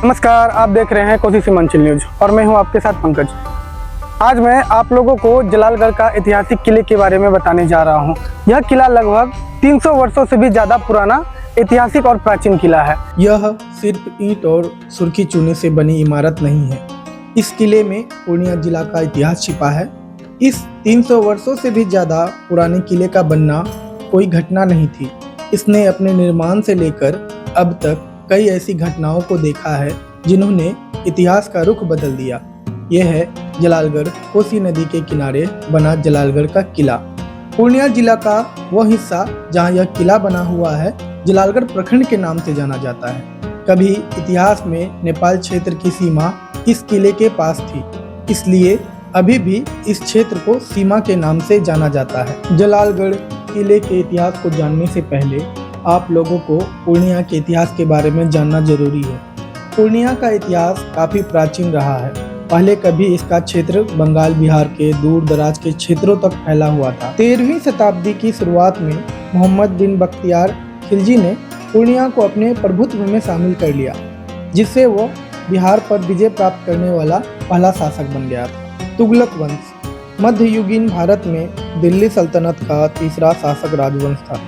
नमस्कार, आप देख रहे हैं कोसी सीमांचल न्यूज और मैं हूं आपके साथ पंकज। आज मैं आप लोगों को जलालगढ़ का ऐतिहासिक किले के बारे में बताने जा रहा हूं। यह किला लगभग 300 वर्षों से भी ज़्यादा पुराना ऐतिहासिक और प्राचीन किला है। यह सिर्फ ईंट और सुर्खी चूने से बनी इमारत नहीं है। इस किले में पूर्णिया जिला का इतिहास छिपा है। इस 300 वर्षों से भी ज़्यादा पुराने किले का बनना कोई घटना नहीं थी। इसने अपने निर्माण से लेकर अब तक कई ऐसी घटनाओं को देखा है जिन्होंने इतिहास का रुख बदल दिया। यह है जलालगढ़ कोसी नदी के किनारे बना जलालगढ़ का किला। पूर्णिया जिला का वह हिस्सा जहां यह किला बना हुआ है जलालगढ़ प्रखंड के नाम से जाना जाता है। कभी इतिहास में नेपाल क्षेत्र की सीमा इस किले के पास थी, इसलिए अभी भी इस क्षेत्र को सीमा के नाम से जाना जाता है। जलालगढ़ किले के इतिहास को जानने से पहले आप लोगों को पूर्णिया के इतिहास के बारे में जानना जरूरी है। पूर्णिया का इतिहास काफ़ी प्राचीन रहा है। पहले कभी इसका क्षेत्र बंगाल बिहार के दूर दराज के क्षेत्रों तक फैला हुआ था। 13वीं शताब्दी की शुरुआत में मोहम्मद बिन बख्तियार खिलजी ने पूर्णिया को अपने प्रभुत्व में शामिल कर लिया, जिससे वो बिहार पर विजय प्राप्त करने वाला पहला शासक बन गया था। तुगलक वंश मध्ययुगीन भारत में दिल्ली सल्तनत का तीसरा शासक राजवंश था।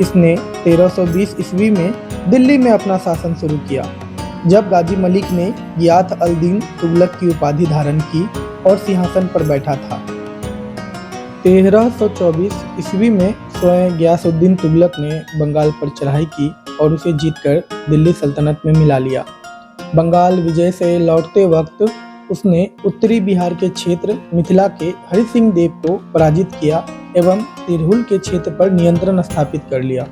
इसने 1320 ईस्वी में दिल्ली में अपना शासन शुरू किया, जब गाजी मलिक ने गियाथ अल दीन तुगलक की उपाधि धारण की और सिंहासन पर बैठा था। 1324 ईस्वी में स्वयं गियासुद्दीन तुगलक ने बंगाल पर चढ़ाई की और उसे जीतकर दिल्ली सल्तनत में मिला लिया। बंगाल विजय से लौटते वक्त उसने उत्तरी बिहार के क्षेत्र मिथिला के हरि सिंह देव को पराजित किया एवं तिरहुल के क्षेत्र पर नियंत्रण स्थापित कर लिया।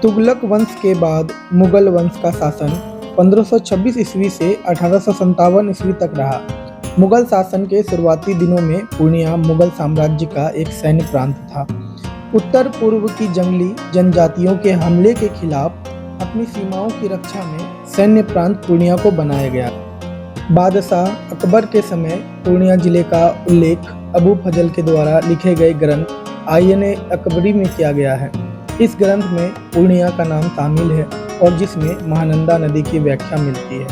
तुगलक वंश के बाद मुगल वंश का शासन 1526 ईस्वी से 1857 ईस्वी तक रहा। मुगल शासन के शुरुआती दिनों में पूर्णिया मुगल साम्राज्य का एक सैन्य प्रांत था। उत्तर पूर्व की जंगली जनजातियों के हमले के खिलाफ अपनी सीमाओं की रक्षा में सैन्य प्रांत पूर्णिया को बनाया गया। बादशाह अकबर के समय पूर्णिया जिले का उल्लेख अबू फजल के द्वारा लिखे गए ग्रंथ आईन अकबरी में किया गया है। इस ग्रंथ में पूर्णिया का नाम शामिल है और जिसमें महानंदा नदी की व्याख्या मिलती है।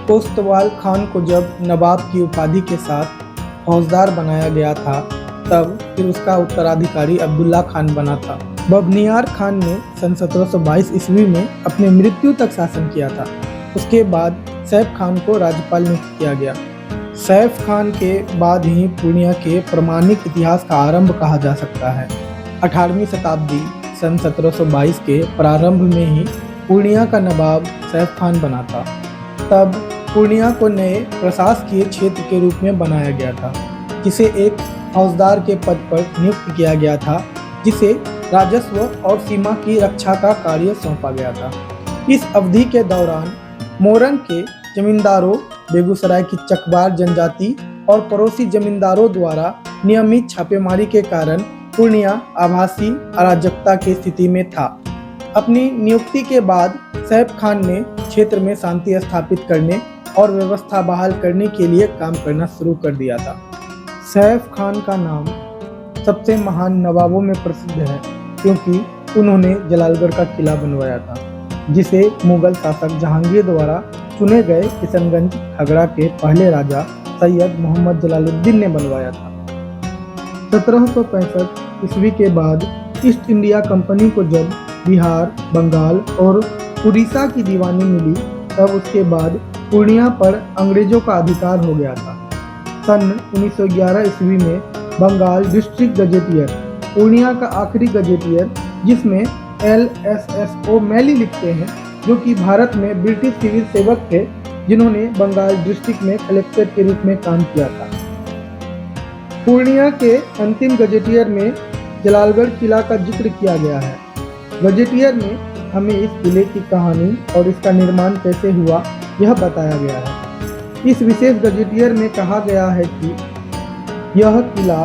कोतवाल खान को जब नवाब की उपाधि के साथ फौजदार बनाया गया था, तब फिर उसका उत्तराधिकारी अब्दुल्ला खान बना था। बबनियार खान ने सन 1722 ईस्वी में अपनी मृत्यु तक शासन किया था। उसके बाद सैफ खान को राज्यपाल नियुक्त किया गया। सैफ खान के बाद ही पूर्णिया के प्रमाणिक इतिहास का आरंभ कहा जा सकता है। 18वीं शताब्दी सन 1722 के प्रारंभ में ही पूर्णिया का नवाब सैफ खान बना था। तब पूर्णिया को नए प्रशासकीय क्षेत्र के रूप में बनाया गया था, जिसे एक फौजदार के पद पर नियुक्त किया गया था, जिसे राजस्व और सीमा की रक्षा का कार्य सौंपा गया था। इस अवधि के दौरान मोरंग के जमींदारों, बेगूसराय की चकवार जनजाति और पड़ोसी जमींदारों द्वारा नियमित छापेमारी के कारण पूर्णिया आभासी अराजकता की स्थिति में था। अपनी नियुक्ति के बाद सैफ खान ने क्षेत्र में शांति स्थापित करने और व्यवस्था बहाल करने के लिए काम करना शुरू कर दिया था। सैफ खान का नाम सबसे महान नवाबों में प्रसिद्ध है, क्योंकि उन्होंने जलालगढ़ का किला बनवाया था, जिसे मुगल शासक जहांगीर द्वारा चुने गए किशनगंज खगड़ा के पहले राजा सैयद मोहम्मद जलालुद्दीन ने बनवाया था। 1765 ईस्वी के बाद ईस्ट इंडिया कंपनी को जब बिहार, बंगाल और उड़ीसा की दीवानी मिली, तब उसके बाद पूर्णिया पर अंग्रेजों का अधिकार हो गया था। सन 1911 ईस्वी में बंगाल डिस्ट्रिक्ट गजेटियर, पूर्णिया का आखिरी गजेटियर, जिसमें LSSO मैली लिखते हैं, जो कि भारत में ब्रिटिश सिविल सेवक थे, जिन्होंने बंगाल डिस्ट्रिक्ट में कलेक्टर के रूप में काम किया था। पूर्णिया के अंतिम गजेटियर में जलालगढ़ किला का जिक्र किया गया है। गजेटियर में हमें इस किले की कहानी और इसका निर्माण कैसे हुआ यह बताया गया है। इस विशेष गजेटियर में कहा गया है कि यह किला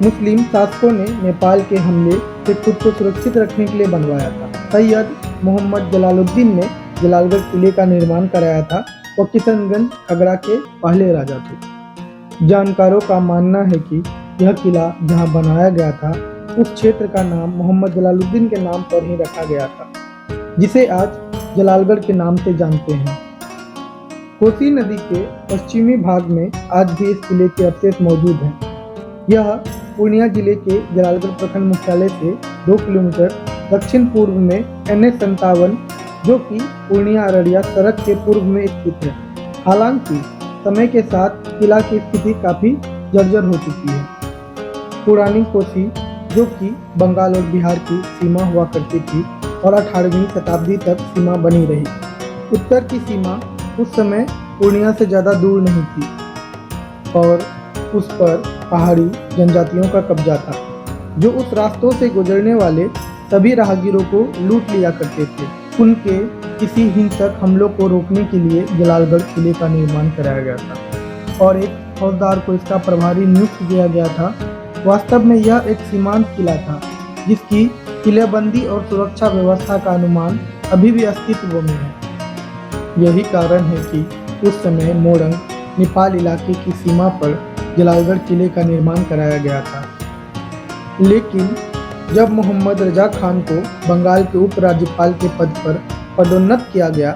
मुस्लिम शासकों ने नेपाल के हमले से खुद को सुरक्षित रखने के लिए बनवाया था। सैयद मोहम्मद जलालुद्दीन ने जलालगढ़ किले का निर्माण कराया था। वो किशनगंज खगड़ा के पहले राजा थे। जानकारों का मानना है कि यह किला जहां बनाया गया था, उस क्षेत्र का नाम मोहम्मद जलालुद्दीन के नाम पर ही रखा गया था, जिसे आज जलालगढ़ के नाम से जानते हैं। कोसी नदी के पश्चिमी भाग में आज भी इस किले के अवशेष मौजूद हैं। यह पूर्णिया जिले के जलालगढ़ प्रखंड मुख्यालय से 2 किलोमीटर दक्षिण पूर्व में NH57 जो कि पूर्णिया अररिया सड़क के पूर्व में स्थित है। हालांकि समय के साथ किला की स्थिति काफी जर्जर हो चुकी है। पुरानी कोसी जो कि बंगाल और बिहार की सीमा हुआ करती थी और 18वीं शताब्दी तक सीमा बनी रही। उत्तर की सीमा उस समय पूर्णिया से ज़्यादा दूर नहीं थी और उस पर पहाड़ी जनजातियों का कब्जा था, जो उस रास्तों से गुजरने वाले सभी राहगीरों को लूट लिया करते थे। उनके किसी हिंसक हमलों को रोकने के लिए जलालगढ़ किले का निर्माण कराया गया था और एक फौजदार को इसका प्रभारी नियुक्त किया गया था। वास्तव में यह एक सीमांत किला था जिसकी किलेबंदी और सुरक्षा व्यवस्था का अनुमान अभी भी अस्तित्व में है। यही कारण है कि उस समय मोरंग नेपाल इलाके की सीमा पर जलालगढ़ किले का निर्माण कराया गया था। लेकिन जब मोहम्मद रजा खान को बंगाल के उपराज्यपाल के पद पर पदोन्नत किया गया,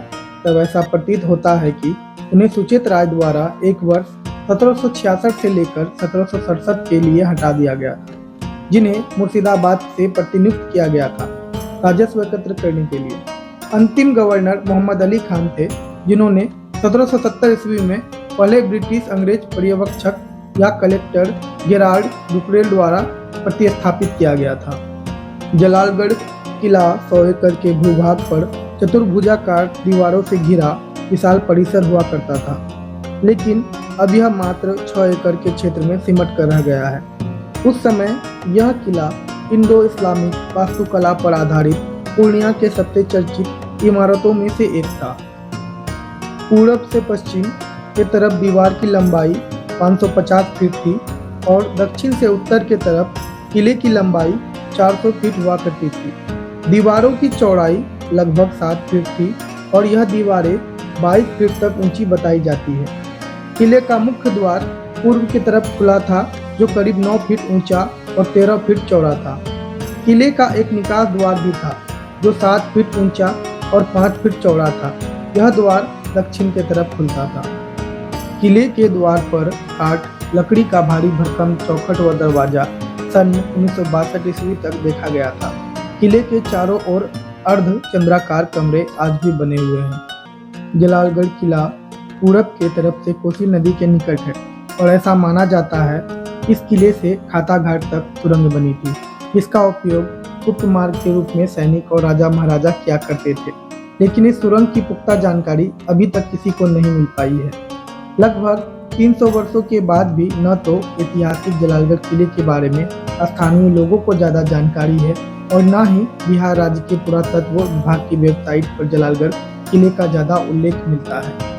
तब ऐसा प्रतीत होता है कि उन्हें सूचित राय द्वारा एक वर्ष 1766 से लेकर 1767 के लिए हटा दिया गया, जिन्हें मुर्शिदाबाद से प्रतिनियुक्त किया गया था राजस्व एकत्र करने के लिए। अंतिम गवर्नर मोहम्मद अली खान थे, जिन्होंने 1770 ईस्वी में पहले ब्रिटिश अंग्रेज पर्यवेक्षक या कलेक्टर गेराल्ड डुकरेल द्वारा प्रतिस्थापित किया गया था। जलालगढ़ किला 100 एकड़ के भूभाग पर चतुर्भुजाकार दीवारों से घिरा विशाल परिसर हुआ करता था, लेकिन अब यह मात्र 6 एकड़ के क्षेत्र में सिमट कर रह गया है। उस समय यह किला इंडो इस्लामिक वास्तुकला पर आधारित पूर्णिया के सबसे चर्चित इमारतों में से एक था। पूरब से पश्चिम के तरफ दीवार की लंबाई 550 फीट थी और दक्षिण से उत्तर के तरफ किले की लंबाई 400 फीट हुआ करती थी। दीवारों की चौड़ाई लगभग 7 फीट थी और यह दीवारें 22 फीट तक ऊंची बताई जाती है। किले का मुख्य द्वार पूर्व की तरफ खुला था, जो करीब 9 फीट ऊंचा और 13 फीट चौड़ा था। किले का एक निकास द्वार भी था, जो 7 फीट ऊंचा और 5 फीट चौड़ा था। यह द्वार दक्षिण की तरफ खुलता था। किले के द्वार पर काठ, लकड़ी का भारी भरकम चौखट व दरवाजा सन 1962 ईस्वी तक देखा गया था। किले के चारों ओर अर्ध चंद्राकार कमरे आज भी बने हुए हैं। जलालगढ़ किला पूरब के तरफ से कोसी नदी के निकट है और ऐसा माना जाता है इस किले से खाता घाट तक सुरंग बनी थी, जिसका उपयोग गुप्त मार्ग के रूप में सैनिक और राजा महाराजा किया करते थे। लेकिन इस सुरंग की पुख्ता जानकारी अभी तक किसी को नहीं मिल पाई है। लगभग 300 वर्षों के बाद भी न तो ऐतिहासिक जलालगढ़ किले के बारे में स्थानीय लोगों को ज़्यादा जानकारी है और न ही बिहार राज्य के पुरातत्व विभाग की वेबसाइट पर जलालगढ़ किले का ज़्यादा उल्लेख मिलता है।